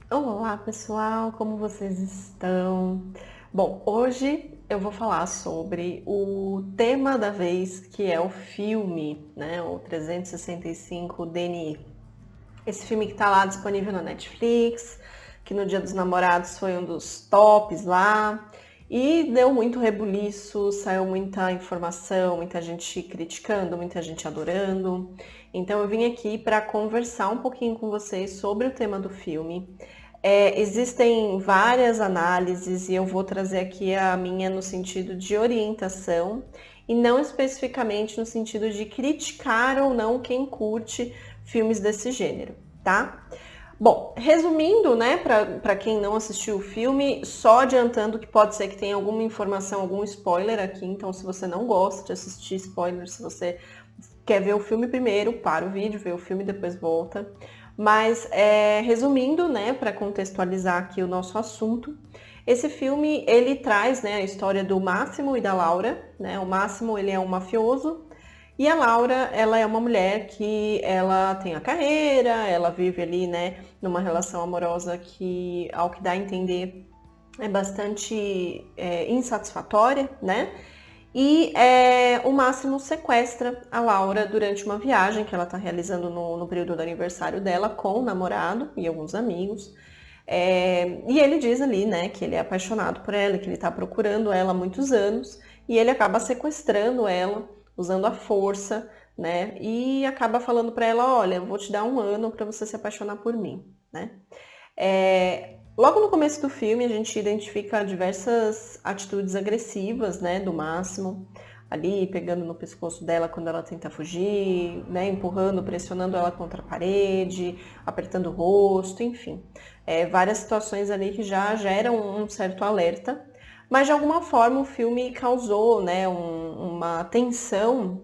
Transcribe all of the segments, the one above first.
Olá pessoal, como vocês estão? Bom, hoje eu vou falar sobre o tema da vez, que é o filme, né? O 365 DNI. Esse filme que tá lá disponível na Netflix, que no Dia dos Namorados foi um dos tops lá. E deu muito rebuliço, saiu muita informação, muita gente criticando, muita gente adorando. Então eu vim aqui para conversar um pouquinho com vocês sobre o tema do filme. Existem várias análises e eu vou trazer aqui a minha no sentido de orientação e não especificamente no sentido de criticar ou não quem curte filmes desse gênero, tá? Bom, resumindo, né, para quem não assistiu o filme, só adiantando que pode ser que tenha alguma informação, algum spoiler aqui, então se você não gosta de assistir spoiler, se você quer ver o filme primeiro, para o vídeo, vê o filme e depois volta. Mas, resumindo, né, para contextualizar aqui o nosso assunto, esse filme, ele traz, né, a história do Máximo e da Laura, né? O Máximo, ele é um mafioso, e a Laura, ela é uma mulher que ela tem a carreira, ela vive ali, né, numa relação amorosa que, ao que dá a entender, é bastante insatisfatória, né? E o Máximo sequestra a Laura durante uma viagem que ela está realizando no período do aniversário dela com o namorado e alguns amigos. E ele diz ali, né, que ele é apaixonado por ela, que ele está procurando ela há muitos anos, e ele acaba sequestrando ela, usando a força, né, e acaba falando para ela, olha, eu vou te dar 1 ano para você se apaixonar por mim, né. Logo no começo do filme, a gente identifica diversas atitudes agressivas, né, do Máximo, ali pegando no pescoço dela quando ela tenta fugir, né, empurrando, pressionando ela contra a parede, apertando o rosto, enfim. Várias situações ali que já geram um certo alerta, mas de alguma forma o filme causou, né, uma tensão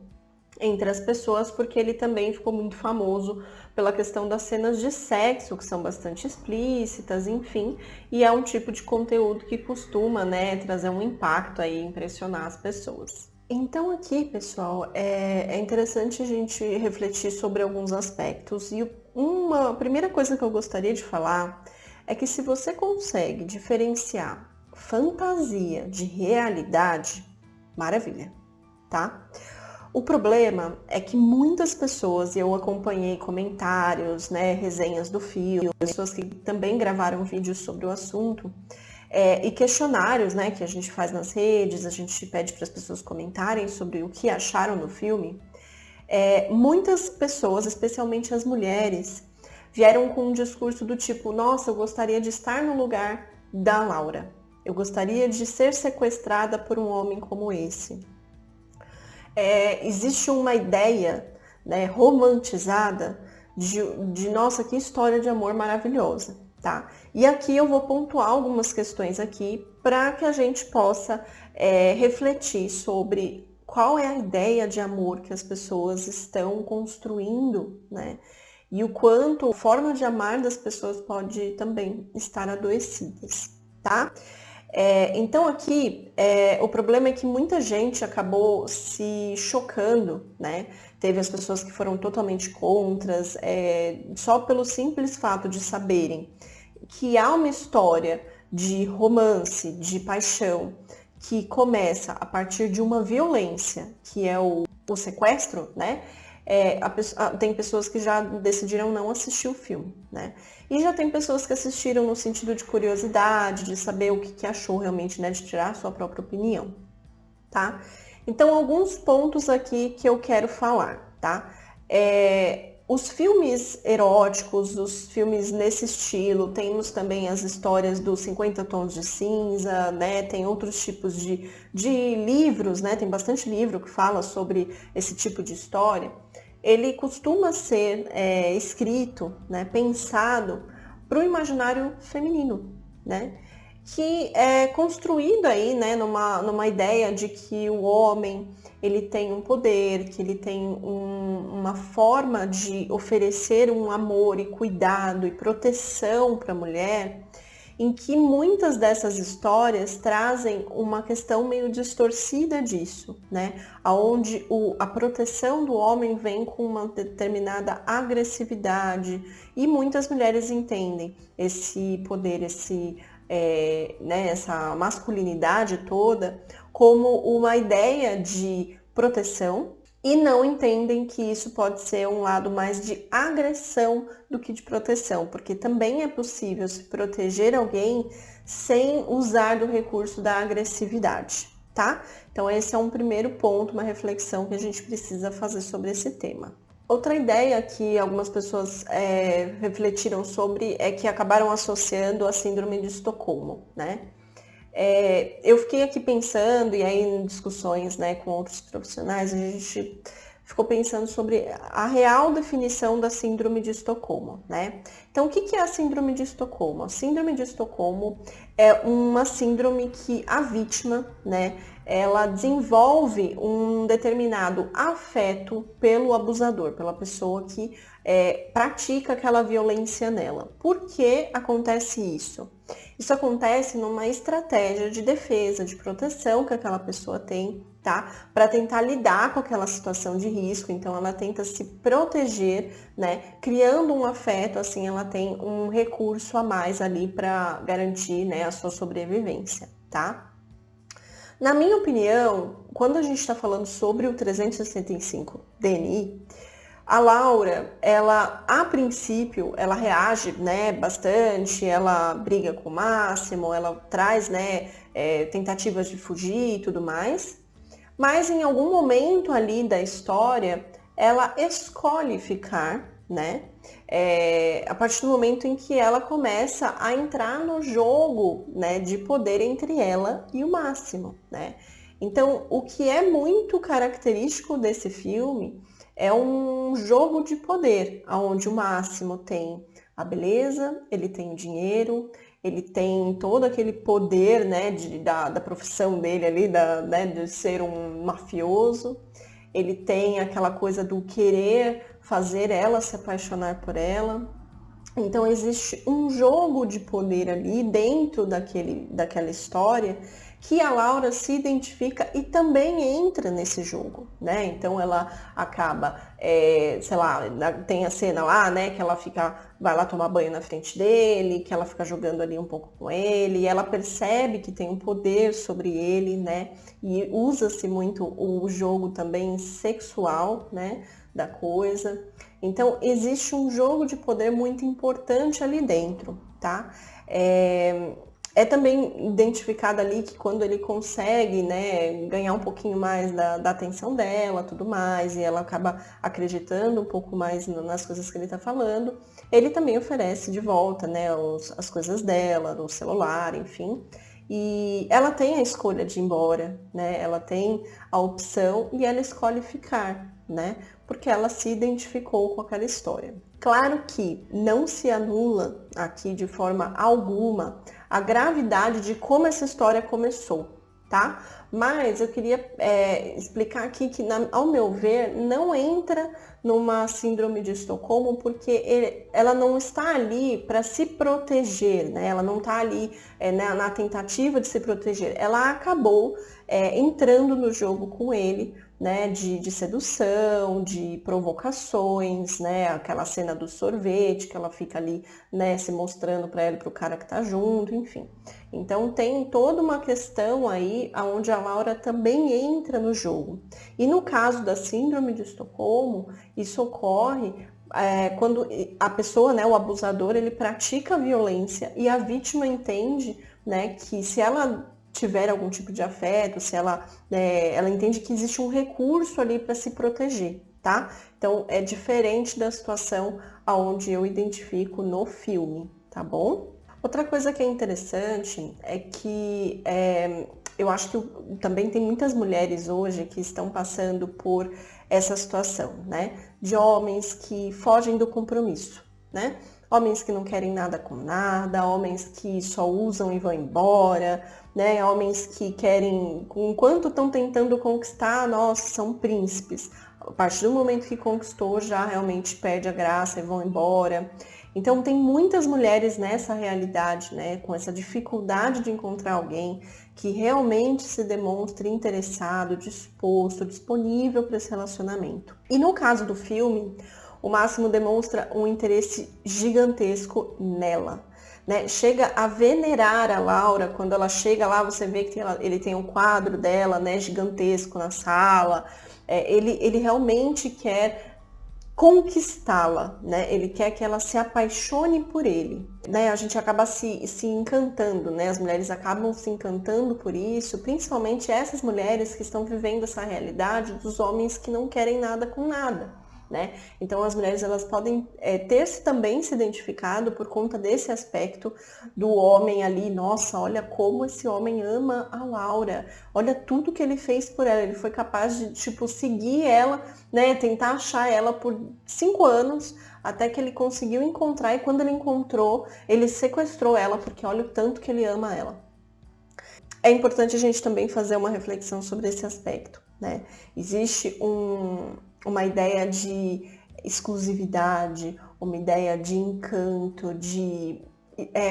entre as pessoas, porque ele também ficou muito famoso pela questão das cenas de sexo, que são bastante explícitas, enfim, e é um tipo de conteúdo que costuma, né, trazer um impacto aí, impressionar as pessoas. Então aqui, pessoal, é interessante a gente refletir sobre alguns aspectos e uma primeira coisa que eu gostaria de falar é que se você consegue diferenciar fantasia de realidade, maravilha, tá? O problema é que muitas pessoas, e eu acompanhei comentários, né, resenhas do filme, pessoas que também gravaram vídeos sobre o assunto, e questionários, né, que a gente faz nas redes, a gente pede para as pessoas comentarem sobre o que acharam do filme. Muitas pessoas, especialmente as mulheres, vieram com um discurso do tipo, nossa, eu gostaria de estar no lugar da Laura. Eu gostaria de ser sequestrada por um homem como esse. Existe uma ideia, né, romantizada de nossa, que história de amor maravilhosa, tá? E aqui eu vou pontuar algumas questões aqui para que a gente possa refletir sobre qual é a ideia de amor que as pessoas estão construindo, né? E o quanto a forma de amar das pessoas pode também estar adoecidas, tá? Então aqui, o problema é que muita gente acabou se chocando, né? Teve as pessoas que foram totalmente contras, só pelo simples fato de saberem que há uma história de romance, de paixão, que começa a partir de uma violência, que é o sequestro, né? Tem pessoas que já decidiram não assistir o filme, né? E já tem pessoas que assistiram no sentido de curiosidade, de saber o que achou realmente, né? De tirar a sua própria opinião, tá? Então, alguns pontos aqui que eu quero falar, tá? Os filmes eróticos, os filmes nesse estilo, temos também as histórias dos 50 tons de cinza, né? Tem outros tipos de livros, né? Tem bastante livro que fala sobre esse tipo de história. Ele costuma ser escrito, né? Pensado para o imaginário feminino, né? Que é construído aí, né, numa ideia de que o homem ele tem um poder, que ele tem uma forma de oferecer um amor e cuidado e proteção para a mulher, em que muitas dessas histórias trazem uma questão meio distorcida disso, né? Onde a proteção do homem vem com uma determinada agressividade e muitas mulheres entendem esse poder, essa masculinidade toda como uma ideia de proteção e não entendem que isso pode ser um lado mais de agressão do que de proteção, porque também é possível se proteger alguém sem usar do recurso da agressividade, tá? Então esse é um primeiro ponto, uma reflexão que a gente precisa fazer sobre esse tema. Outra ideia que algumas pessoas refletiram sobre é que acabaram associando a síndrome de Estocolmo, né? Eu fiquei aqui pensando, e aí em discussões, né, com outros profissionais, a gente ficou pensando sobre a real definição da síndrome de Estocolmo, né? Então, o que é a síndrome de Estocolmo? A síndrome de Estocolmo é uma síndrome que a vítima, né, ela desenvolve um determinado afeto pelo abusador, pela pessoa que pratica aquela violência nela. Por que acontece isso? Isso acontece numa estratégia de defesa, de proteção que aquela pessoa tem, tá? Para tentar lidar com aquela situação de risco. Então, ela tenta se proteger, né? Criando um afeto, assim, ela tem um recurso a mais ali para garantir, né, a sua sobrevivência, tá? Na minha opinião, quando a gente está falando sobre o 365 DNI, a Laura, ela, a princípio, ela reage, né, bastante, ela briga com o Máximo, ela traz, né, tentativas de fugir e tudo mais, mas em algum momento ali da história, ela escolhe ficar, né, a partir do momento em que ela começa a entrar no jogo, né, de poder entre ela e o Máximo, né. Então, o que é muito característico desse filme é um jogo de poder, onde o Máximo tem a beleza, ele tem o dinheiro, ele tem todo aquele poder, né, da profissão dele ali, né, de ser um mafioso. Ele tem aquela coisa do querer fazer ela se apaixonar por ela. Então existe um jogo de poder ali dentro daquela história que a Laura se identifica e também entra nesse jogo, né? Então ela acaba, sei lá, tem a cena lá, né, que ela vai lá tomar banho na frente dele, que ela fica jogando ali um pouco com ele, e ela percebe que tem um poder sobre ele, né? E usa-se muito o jogo também sexual, né, da coisa. Então, existe um jogo de poder muito importante ali dentro, tá? É também identificado ali que quando ele consegue, né, ganhar um pouquinho mais da atenção dela, tudo mais, e ela acaba acreditando um pouco mais nas coisas que ele está falando, ele também oferece de volta, né, as coisas dela, o celular, enfim. E ela tem a escolha de ir embora, né? Ela tem a opção e ela escolhe ficar, né? Porque ela se identificou com aquela história. Claro que não se anula aqui de forma alguma a gravidade de como essa história começou, tá? Mas eu queria explicar aqui que, ao meu ver, não entra numa síndrome de Estocolmo porque ela não está ali para se proteger, né? Ela não está ali na tentativa de se proteger. Ela acabou entrando no jogo com ele, né, de sedução, de provocações, né, aquela cena do sorvete, que ela fica ali, né, se mostrando para ela e para o cara que tá junto, enfim. Então tem toda uma questão aí onde a Laura também entra no jogo. E no caso da síndrome de Estocolmo, isso ocorre quando a pessoa, né, o abusador, ele pratica a violência e a vítima entende, né, que se ela tiver algum tipo de afeto, se ela entende que existe um recurso ali para se proteger, tá? Então é diferente da situação aonde eu identifico no filme, tá bom? Outra coisa que é interessante é que eu acho que também tem muitas mulheres hoje que estão passando por essa situação, né? De homens que fogem do compromisso, né? Homens que não querem nada com nada, homens que só usam e vão embora, né? Homens que querem, enquanto estão tentando conquistar, nossa, são príncipes. A partir do momento que conquistou, já realmente perde a graça e vão embora. Então tem muitas mulheres nessa realidade, né, com essa dificuldade de encontrar alguém que realmente se demonstre interessado, disposto, disponível para esse relacionamento. E no caso do filme, o Máximo demonstra um interesse gigantesco nela. Né? Chega a venerar a Laura, quando ela chega lá, você vê que ele tem um quadro dela, né, gigantesco na sala. Ele realmente quer conquistá-la, né? Ele quer que ela se apaixone por ele, né? A gente acaba se encantando, né? As mulheres acabam se encantando por isso, principalmente essas mulheres que estão vivendo essa realidade dos homens que não querem nada com nada. Né? Então as mulheres elas podem ter também se identificado por conta desse aspecto do homem ali, nossa, olha como esse homem ama a Laura, olha tudo que ele fez por ela, ele foi capaz de tipo seguir ela, né, tentar achar ela por 5 anos, até que ele conseguiu encontrar, e quando ele encontrou, ele sequestrou ela, porque olha o tanto que ele ama ela. É importante a gente também fazer uma reflexão sobre esse aspecto, né? Existe uma ideia de exclusividade, uma ideia de encanto,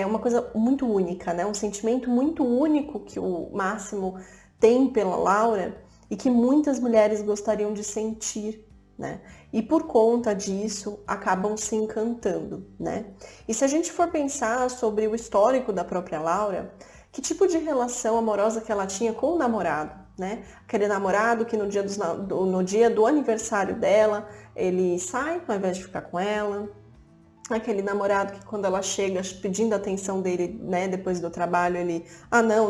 uma coisa muito única, né? Um sentimento muito único que o Máximo tem pela Laura e que muitas mulheres gostariam de sentir, né? E por conta disso acabam se encantando, né? E se a gente for pensar sobre o histórico da própria Laura, que tipo de relação amorosa que ela tinha com o namorado, né? Aquele namorado que no dia do aniversário dela, ele sai ao invés de ficar com ela. Aquele namorado que quando ela chega pedindo a atenção dele, né, depois do trabalho, ele,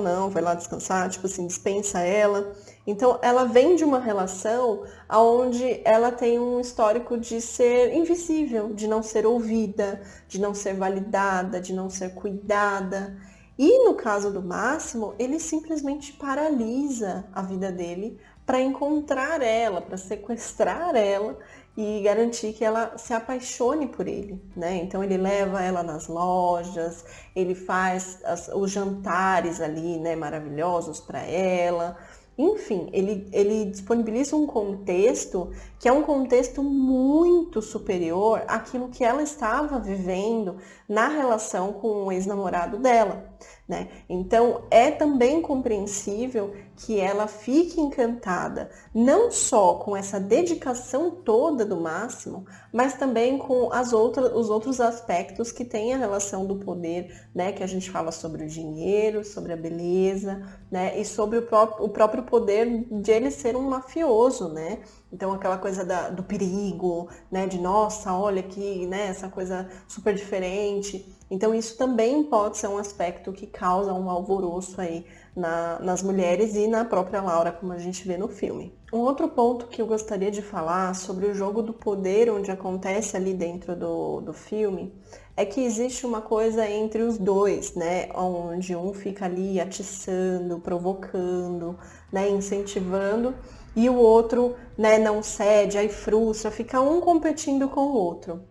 não, vai lá descansar, tipo assim, dispensa ela. Então, ela vem de uma relação onde ela tem um histórico de ser invisível, de não ser ouvida, de não ser validada, de não ser cuidada. E no caso do Máximo, ele simplesmente paralisa a vida dele para encontrar ela, para sequestrar ela e garantir que ela se apaixone por ele, né? Então ele leva ela nas lojas, ele faz os jantares ali, né, maravilhosos para ela. Enfim, ele disponibiliza um contexto que é um contexto muito superior àquilo que ela estava vivendo na relação com o ex-namorado dela, né? Então, é também compreensível que ela fique encantada, não só com essa dedicação toda do Máximo, mas também com os outros aspectos que tem a relação do poder, né? Que a gente fala sobre o dinheiro, sobre a beleza, né? E sobre o próprio poder de ele ser um mafioso, né? Então aquela coisa do perigo, né? De nossa, olha aqui, né? Essa coisa super diferente. Então isso também pode ser um aspecto que causa um alvoroço aí nas mulheres e na própria Laura, como a gente vê no filme. Um outro ponto que eu gostaria de falar sobre o jogo do poder, onde acontece ali dentro do filme, é que existe uma coisa entre os dois, né? Onde um fica ali atiçando, provocando, né? Incentivando, e o outro, né, não cede, aí frustra, fica um competindo com o outro.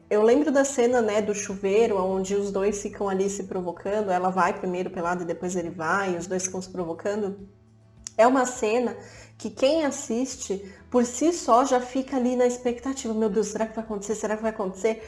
Eu lembro da cena, né, do chuveiro, onde os dois ficam ali se provocando, ela vai primeiro pelada e depois ele vai, e os dois ficam se provocando. É uma cena que quem assiste, por si só, já fica ali na expectativa. Meu Deus, será que vai acontecer? Será que vai acontecer?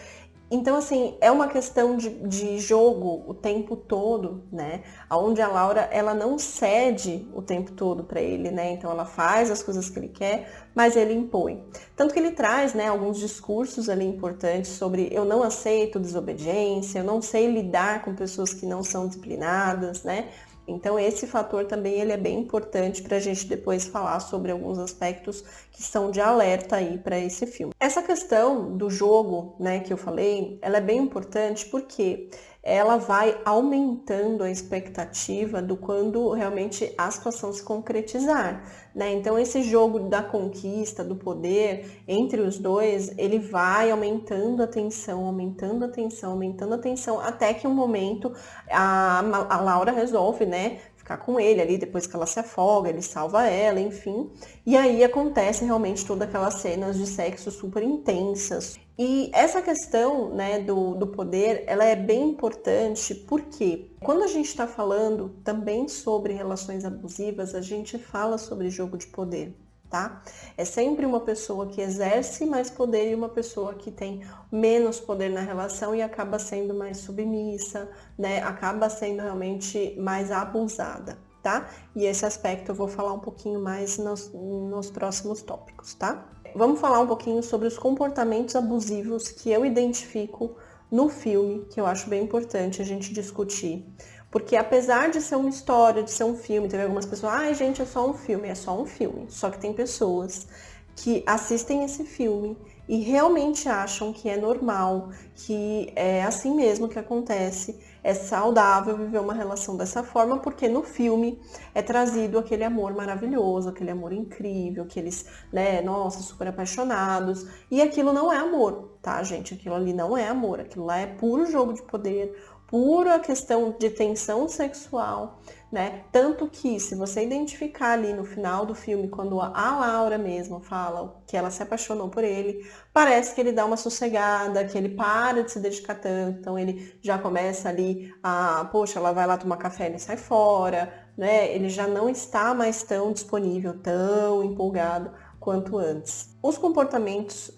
Então, assim, é uma questão de jogo o tempo todo, né? Onde a Laura, ela não cede o tempo todo para ele, né? Então, ela faz as coisas que ele quer, mas ele impõe. Tanto que ele traz, né, alguns discursos ali importantes sobre eu não aceito desobediência, eu não sei lidar com pessoas que não são disciplinadas, né? Então esse fator também ele é bem importante para a gente depois falar sobre alguns aspectos que são de alerta aí para esse filme. Essa questão do jogo, né, que eu falei, ela é bem importante porque ela vai aumentando a expectativa do quando realmente a situação se concretizar, né? Então esse jogo da conquista, do poder entre os dois, ele vai aumentando a tensão, aumentando a tensão, aumentando a tensão, até que um momento a Laura resolve, né, ficar com ele ali, depois que ela se afoga, ele salva ela, enfim. E aí acontece realmente todas aquelas cenas de sexo super intensas. E essa questão, né, do poder, ela é bem importante porque quando a gente está falando também sobre relações abusivas, a gente fala sobre jogo de poder. tá? É sempre uma pessoa que exerce mais poder e uma pessoa que tem menos poder na relação e acaba sendo mais submissa, né? Acaba sendo realmente mais abusada, tá? E esse aspecto eu vou falar um pouquinho mais nos próximos tópicos, tá? Vamos falar um pouquinho sobre os comportamentos abusivos que eu identifico no filme, que eu acho bem importante a gente discutir. Porque apesar de ser uma história, de ser um filme, teve algumas pessoas, ai gente, é só um filme. É só um filme. Só que tem pessoas que assistem esse filme e realmente acham que é normal, que é assim mesmo que acontece, é saudável viver uma relação dessa forma, porque no filme é trazido aquele amor maravilhoso, aquele amor incrível, que eles, né, nossa, super apaixonados, e aquilo não é amor, tá, gente? Aquilo ali não é amor, aquilo lá é puro jogo de poder, pura questão de tensão sexual, né? Tanto que, se você identificar ali no final do filme, quando a Laura mesmo fala que ela se apaixonou por ele, parece que ele dá uma sossegada, que ele para de se dedicar tanto, então ele já começa ali a, poxa, ela vai lá tomar café e ele sai fora, né? Ele já não está mais tão disponível, tão empolgado quanto antes. Os comportamentos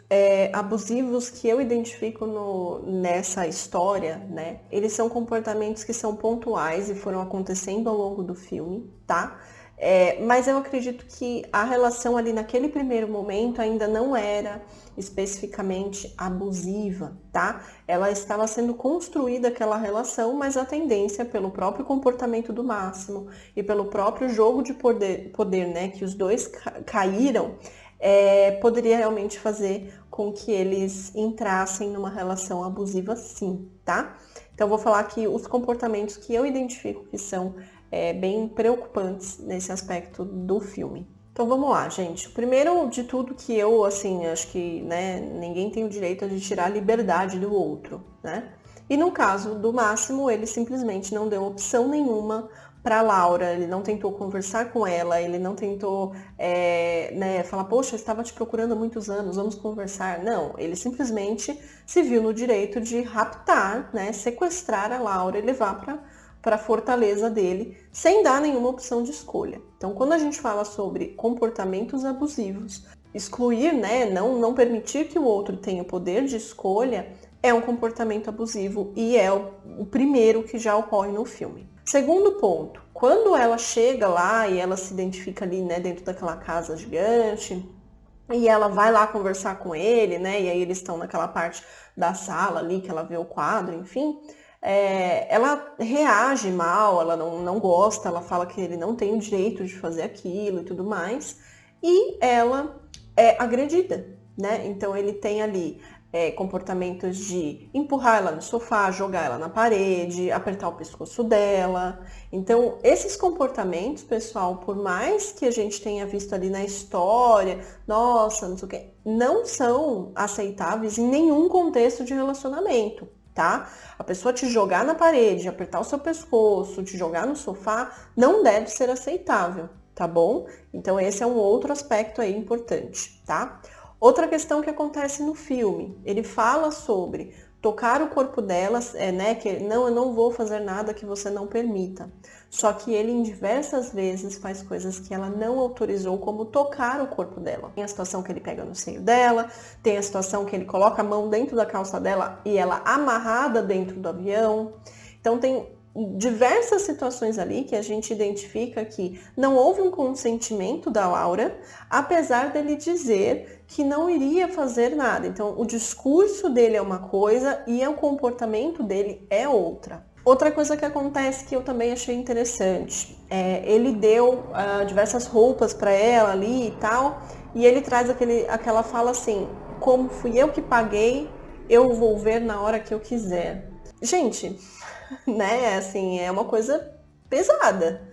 abusivos que eu identifico nessa história, né? Eles são comportamentos que são pontuais e foram acontecendo ao longo do filme, tá? Mas eu acredito que a relação ali naquele primeiro momento ainda não era especificamente abusiva, tá? Ela estava sendo construída aquela relação, mas a tendência pelo próprio comportamento do Máximo e pelo próprio jogo de poder, né, que os dois caíram, poderia realmente fazer com que eles entrassem numa relação abusiva, sim, tá? Então, eu vou falar aqui os comportamentos que eu identifico que são bem preocupantes nesse aspecto do filme. Então, vamos lá, gente. O primeiro de tudo que eu, assim, acho que, né, ninguém tem o direito de tirar a liberdade do outro, né? E no caso do Máximo, ele simplesmente não deu opção nenhuma para Laura, ele não tentou conversar com ela, ele não tentou né, falar, poxa, eu estava te procurando há muitos anos, vamos conversar. Não, ele simplesmente se viu no direito de raptar, né, sequestrar a Laura e levar para a fortaleza dele, sem dar nenhuma opção de escolha. Então, quando a gente fala sobre comportamentos abusivos, excluir, né, não permitir que o outro tenha o poder de escolha, é um comportamento abusivo e é o primeiro que já ocorre no filme. Segundo ponto, quando ela chega lá e ela se identifica ali, né, dentro daquela casa gigante, e ela vai lá conversar com ele, né, e aí eles estão naquela parte da sala ali que ela vê o quadro, enfim, ela reage mal, ela não gosta, ela fala que ele não tem o direito de fazer aquilo e tudo mais, e ela é agredida, né? Então ele tem ali comportamentos de empurrar ela no sofá, jogar ela na parede, apertar o pescoço dela. Então, esses comportamentos, pessoal, por mais que a gente tenha visto ali na história, nossa, não sei o quê, não são aceitáveis em nenhum contexto de relacionamento, tá? A pessoa te jogar na parede, apertar o seu pescoço, te jogar no sofá, não deve ser aceitável, tá bom? Então, esse é um outro aspecto aí importante, tá? Outra questão que acontece no filme, ele fala sobre tocar o corpo dela, né, que não, eu não vou fazer nada que você não permita. Só que ele, em diversas vezes, faz coisas que ela não autorizou, como tocar o corpo dela. Tem a situação que ele pega no seio dela, tem a situação que ele coloca a mão dentro da calça dela e ela amarrada dentro do avião. Então, tem diversas situações ali que a gente identifica que não houve um consentimento da Laura, apesar dele dizer que não iria fazer nada. Então, o discurso dele é uma coisa e o comportamento dele é outra. Outra coisa que acontece que eu também achei interessante, ele deu diversas roupas para ela ali e tal, e ele traz aquela fala assim, como fui eu que paguei, eu vou ver na hora que eu quiser. Gente, né, assim, é uma coisa pesada,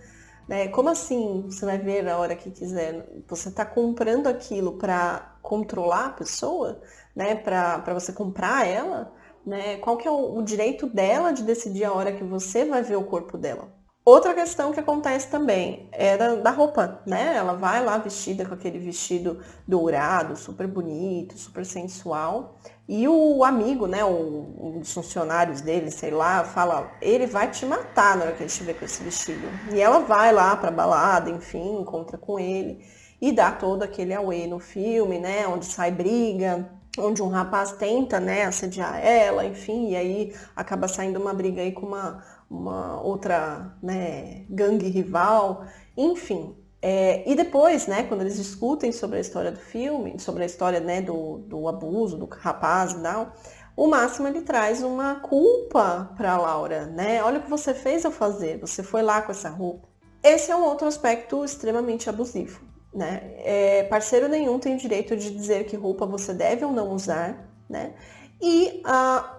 né? Como assim você vai ver a hora que quiser? Você está comprando aquilo para controlar a pessoa, né? Para você comprar ela, né? Qual que é o direito dela de decidir a hora que você vai ver o corpo dela? Outra questão que acontece também era da roupa, né? Ela vai lá vestida com aquele vestido dourado, super bonito, super sensual. E o amigo, né, um dos funcionários dele, sei lá, fala, ele vai te matar na hora que ele te ver com esse vestido. E ela vai lá pra balada, enfim, encontra com ele. e dá todo aquele auê no filme, né, onde sai briga, onde um rapaz tenta, né, assediar ela, enfim, e aí acaba saindo uma briga aí com uma outra, né, gangue rival, enfim. E depois, né, quando eles discutem sobre a história do filme, sobre a história, né, do abuso do rapaz e tal, o Máximo ele traz uma culpa para Laura, né? Olha o que você fez eu fazer, você foi lá com essa roupa. Esse é um outro aspecto extremamente abusivo, né? Parceiro nenhum tem o direito de dizer que roupa você deve ou não usar, né? E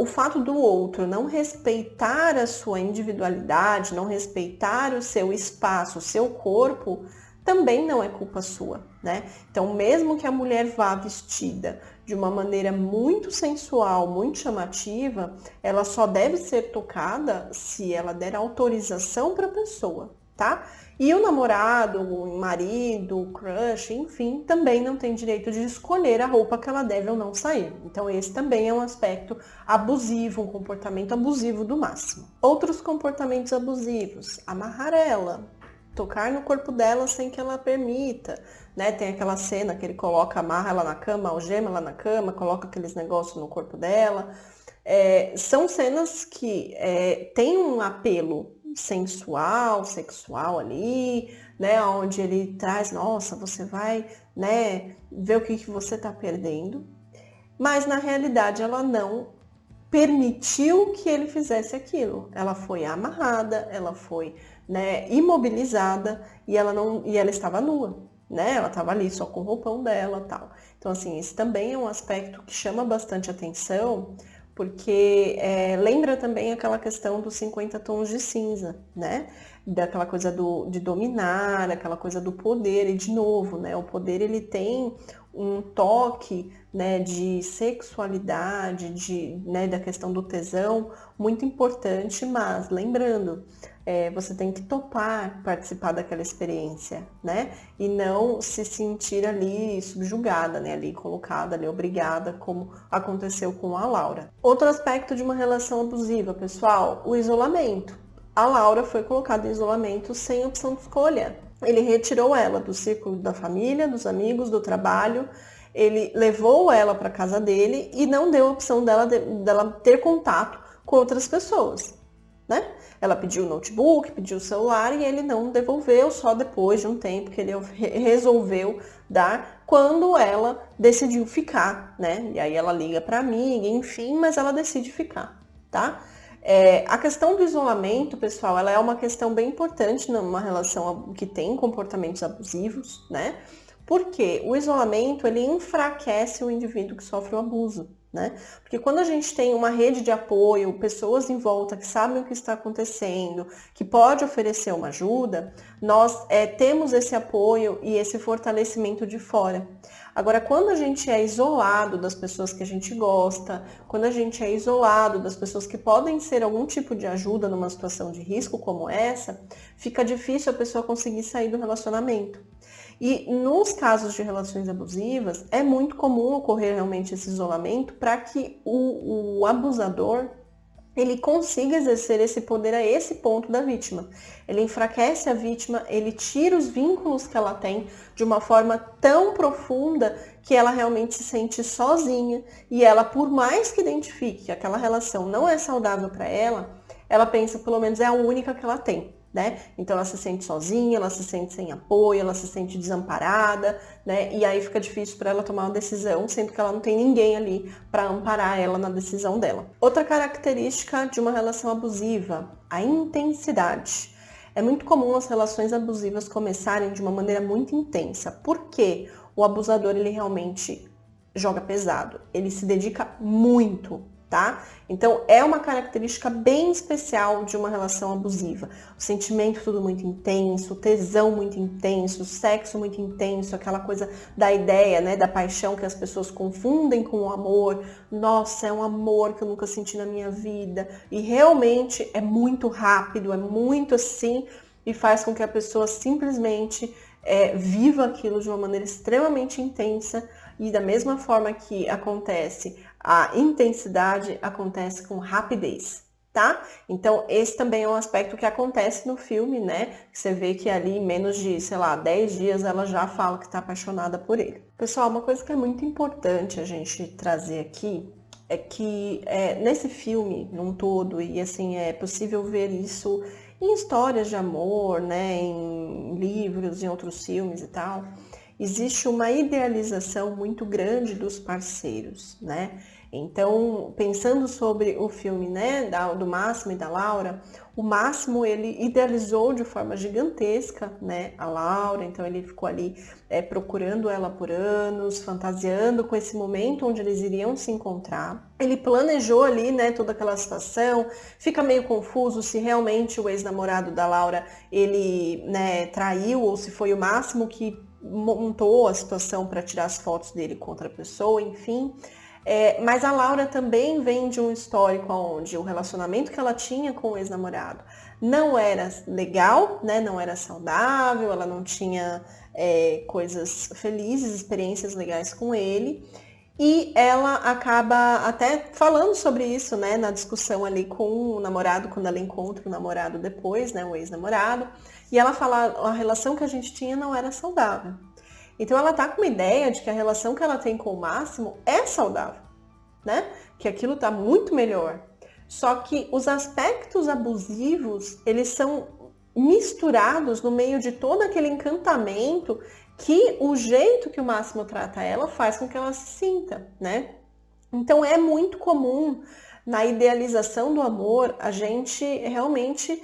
o fato do outro não respeitar a sua individualidade, não respeitar o seu espaço, o seu corpo, também não é culpa sua, né? Então, mesmo que a mulher vá vestida de uma maneira muito sensual, muito chamativa, ela só deve ser tocada se ela der autorização para a pessoa, tá? E o namorado, o marido, o crush, enfim, também não tem direito de escolher a roupa que ela deve ou não sair. Então esse também é um aspecto abusivo, um comportamento abusivo do Máximo. Outros comportamentos abusivos, amarrar ela, tocar no corpo dela sem que ela permita, né? Tem aquela cena que ele coloca, amarra ela na cama, algema ela na cama, coloca aqueles negócios no corpo dela. São cenas que têm um apelo sensual, sexual ali, né? Onde ele traz, nossa, você vai, né, ver o que você tá perdendo. Mas na realidade ela não permitiu que ele fizesse aquilo. Ela foi amarrada, ela foi, né, imobilizada e ela estava nua, né? Ela estava ali só com o roupão dela, tal. Então assim, esse também é um aspecto que chama bastante atenção, porque lembra também aquela questão dos 50 tons de cinza, né? Daquela coisa de dominar, aquela coisa do poder, e de novo, né? O poder ele tem um toque, né, de sexualidade, né, da questão do tesão, muito importante, mas lembrando, você tem que topar participar daquela experiência, né? E não se sentir ali subjugada, né? Ali colocada, ali obrigada, como aconteceu com a Laura. Outro aspecto de uma relação abusiva, pessoal, o isolamento. A Laura foi colocada em isolamento sem opção de escolha. Ele retirou ela do círculo da família, dos amigos, do trabalho. Ele levou ela para casa dele e não deu a opção dela ter contato com outras pessoas, né? Ela pediu o notebook, pediu o celular e ele não devolveu, só depois de um tempo que ele resolveu dar, quando ela decidiu ficar, né? E aí ela liga para amiga, enfim, mas ela decide ficar, tá? A questão do isolamento, pessoal, ela é uma questão bem importante numa relação que tem comportamentos abusivos, né? Porque o isolamento, ele enfraquece o indivíduo que sofre o abuso, né? Porque quando a gente tem uma rede de apoio, pessoas em volta que sabem o que está acontecendo, que pode oferecer uma ajuda, nós temos esse apoio e esse fortalecimento de fora. Agora, quando a gente é isolado das pessoas que a gente gosta, quando a gente é isolado das pessoas que podem ser algum tipo de ajuda numa situação de risco como essa, fica difícil a pessoa conseguir sair do relacionamento. E nos casos de relações abusivas, é muito comum ocorrer realmente esse isolamento para que o abusador ele consiga exercer esse poder a esse ponto da vítima. Ele enfraquece a vítima, ele tira os vínculos que ela tem de uma forma tão profunda que ela realmente se sente sozinha e ela, por mais que identifique que aquela relação não é saudável para ela pensa, pelo menos é a única que ela tem. Né? Então ela se sente sozinha, ela se sente sem apoio, ela se sente desamparada, né? E aí fica difícil para ela tomar uma decisão, sendo que ela não tem ninguém ali para amparar ela na decisão dela. Outra característica de uma relação abusiva, a intensidade. É muito comum as relações abusivas começarem de uma maneira muito intensa, porque o abusador ele realmente joga pesado, ele se dedica muito. Tá? Então, é uma característica bem especial de uma relação abusiva. O sentimento tudo muito intenso, o tesão muito intenso, o sexo muito intenso, aquela coisa da ideia, né, da paixão que as pessoas confundem com o amor. Nossa, é um amor que eu nunca senti na minha vida. E realmente é muito rápido, é muito assim, e faz com que a pessoa simplesmente viva aquilo de uma maneira extremamente intensa. E da mesma forma que acontece a intensidade, acontece com rapidez, tá? Então, esse também é um aspecto que acontece no filme, né? Você vê que ali, em menos de, sei lá, 10 dias, ela já fala que está apaixonada por ele. Pessoal, uma coisa que é muito importante a gente trazer aqui é que nesse filme, num todo, e assim, é possível ver isso em histórias de amor, né? Em livros, em outros filmes e tal, existe uma idealização muito grande dos parceiros, né? Então, pensando sobre o filme, né, do Máximo e da Laura, o Máximo, ele idealizou de forma gigantesca, né, a Laura, então ele ficou ali procurando ela por anos, fantasiando com esse momento onde eles iriam se encontrar. Ele planejou ali, né, toda aquela situação, fica meio confuso se realmente o ex-namorado da Laura, ele, né, traiu ou se foi o Máximo que montou a situação para tirar as fotos dele com outra pessoa, enfim. Mas a Laura também vem de um histórico onde o relacionamento que ela tinha com o ex-namorado não era legal, né? Não era saudável, ela não tinha coisas felizes, experiências legais com ele. E ela acaba até falando sobre isso, né, na discussão ali com o namorado, quando ela encontra o namorado depois, né, o ex-namorado. E ela fala, a relação que a gente tinha não era saudável. Então ela tá com uma ideia de que a relação que ela tem com o Máximo é saudável, né? Que aquilo tá muito melhor. Só que os aspectos abusivos, eles são misturados no meio de todo aquele encantamento que o jeito que o Máximo trata ela faz com que ela se sinta, né? Então é muito comum na idealização do amor a gente realmente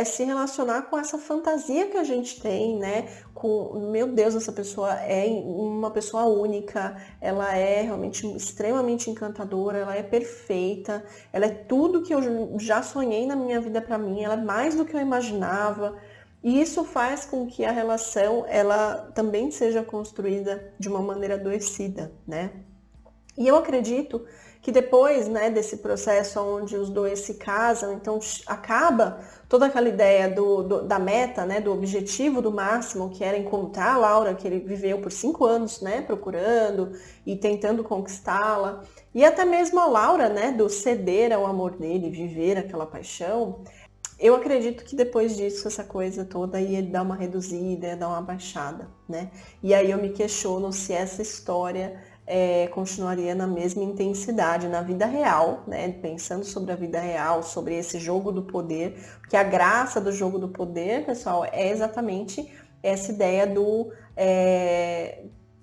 se relacionar com essa fantasia que a gente tem, né? Com, meu Deus, essa pessoa é uma pessoa única, ela é realmente extremamente encantadora, ela é perfeita, ela é tudo que eu já sonhei na minha vida para mim, ela é mais do que eu imaginava. E isso faz com que a relação ela também seja construída de uma maneira adoecida, né? E eu acredito que depois, né, desse processo onde os dois se casam, então acaba toda aquela ideia da meta, né, do objetivo do Máximo, que era encontrar a Laura, que ele viveu por 5 anos, né, procurando e tentando conquistá-la. E até mesmo a Laura, né, do ceder ao amor dele, viver aquela paixão. Eu acredito que depois disso, essa coisa toda ia dar uma reduzida, ia dar uma baixada, né? E aí eu me questiono se essa história continuaria na mesma intensidade na vida real, né? Pensando sobre a vida real, sobre esse jogo do poder, porque a graça do jogo do poder, pessoal, é exatamente essa ideia do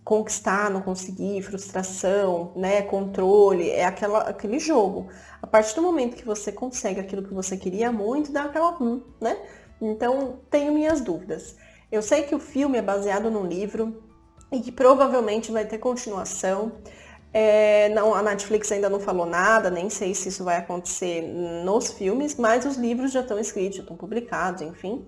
conquistar, não conseguir, frustração, né? Controle, é aquele jogo. A partir do momento que você consegue aquilo que você queria muito, dá aquela, né? Então, tenho minhas dúvidas. Eu sei que o filme é baseado num livro e que provavelmente vai ter continuação. Não, a Netflix ainda não falou nada, nem sei se isso vai acontecer nos filmes, mas os livros já estão escritos, já estão publicados, enfim.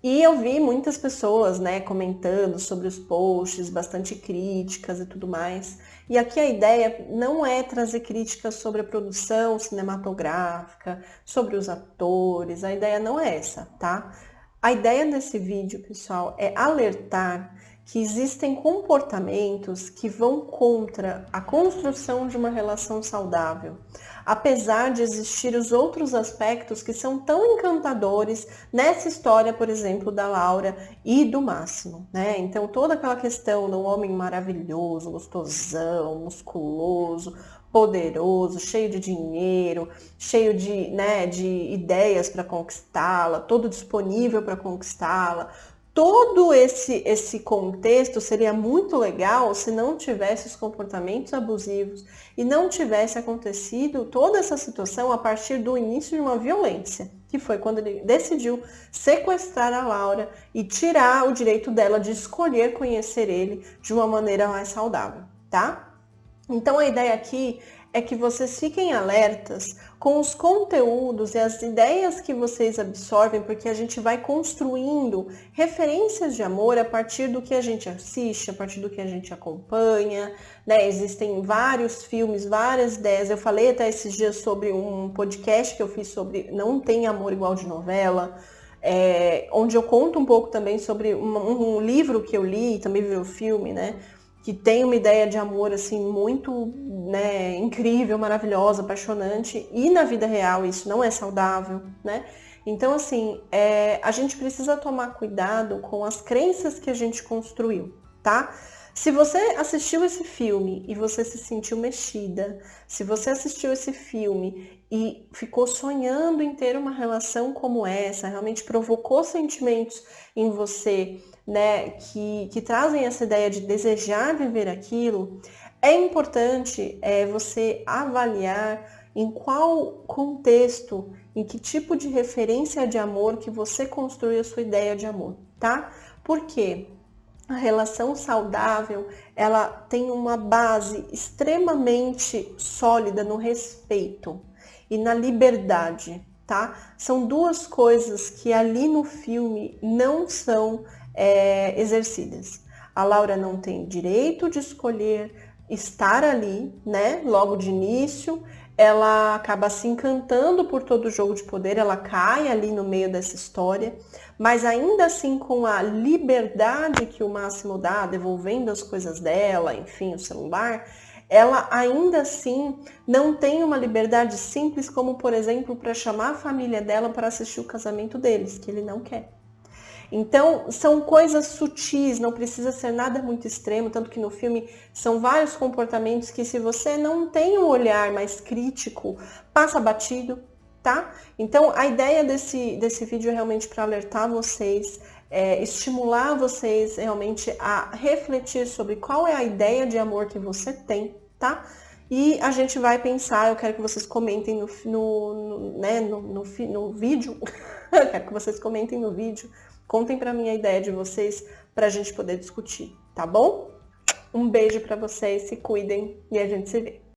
E eu vi muitas pessoas, né, comentando sobre os posts, bastante críticas e tudo mais. E aqui a ideia não é trazer críticas sobre a produção cinematográfica, sobre os atores, a ideia não é essa, tá? A ideia desse vídeo, pessoal, é alertar que existem comportamentos que vão contra a construção de uma relação saudável, apesar de existir os outros aspectos que são tão encantadores nessa história, por exemplo, da Laura e do Máximo, né? Então toda aquela questão do homem maravilhoso, gostosão, musculoso, poderoso, cheio de dinheiro, cheio de, né, de ideias para conquistá-la, todo disponível para conquistá-la. Todo esse contexto seria muito legal se não tivesse os comportamentos abusivos e não tivesse acontecido toda essa situação a partir do início de uma violência, que foi quando ele decidiu sequestrar a Laura e tirar o direito dela de escolher conhecer ele de uma maneira mais saudável, tá? Então a ideia aqui é que vocês fiquem alertas com os conteúdos e as ideias que vocês absorvem, porque a gente vai construindo referências de amor a partir do que a gente assiste, a partir do que a gente acompanha, né? Existem vários filmes, várias ideias. Eu falei até esses dias sobre um podcast que eu fiz sobre Não Tem Amor Igual de Novela, onde eu conto um pouco também sobre um livro que eu li, também vi o filme, né? que tem uma ideia de amor assim muito, né, incrível, maravilhosa, apaixonante, e na vida real isso não é saudável, né? Então, assim, a gente precisa tomar cuidado com as crenças que a gente construiu, tá? Se você assistiu esse filme e você se sentiu mexida, se você assistiu esse filme e ficou sonhando em ter uma relação como essa, realmente provocou sentimentos em você, né, que trazem essa ideia de desejar viver aquilo, é importante você avaliar em qual contexto, em que tipo de referência de amor que você construiu a sua ideia de amor, tá? Por quê? A relação saudável, ela tem uma base extremamente sólida no respeito e na liberdade, tá? São duas coisas que ali no filme não são exercidas. A Laura não tem direito de escolher estar ali, né? Logo de início, ela acaba se encantando por todo o jogo de poder, ela cai ali no meio dessa história, mas ainda assim com a liberdade que o Máximo dá, devolvendo as coisas dela, enfim, o celular, ela ainda assim não tem uma liberdade simples como, por exemplo, para chamar a família dela para assistir o casamento deles, que ele não quer. Então, são coisas sutis, não precisa ser nada muito extremo, tanto que no filme são vários comportamentos que, se você não tem um olhar mais crítico, passa batido, tá? Então, a ideia desse vídeo é realmente para alertar vocês, estimular vocês realmente a refletir sobre qual é a ideia de amor que você tem, tá? E a gente vai pensar, eu quero que vocês comentem no vídeo, eu quero que vocês comentem no vídeo, contem pra mim a ideia de vocês pra gente poder discutir, tá bom? Um beijo pra vocês, se cuidem e a gente se vê.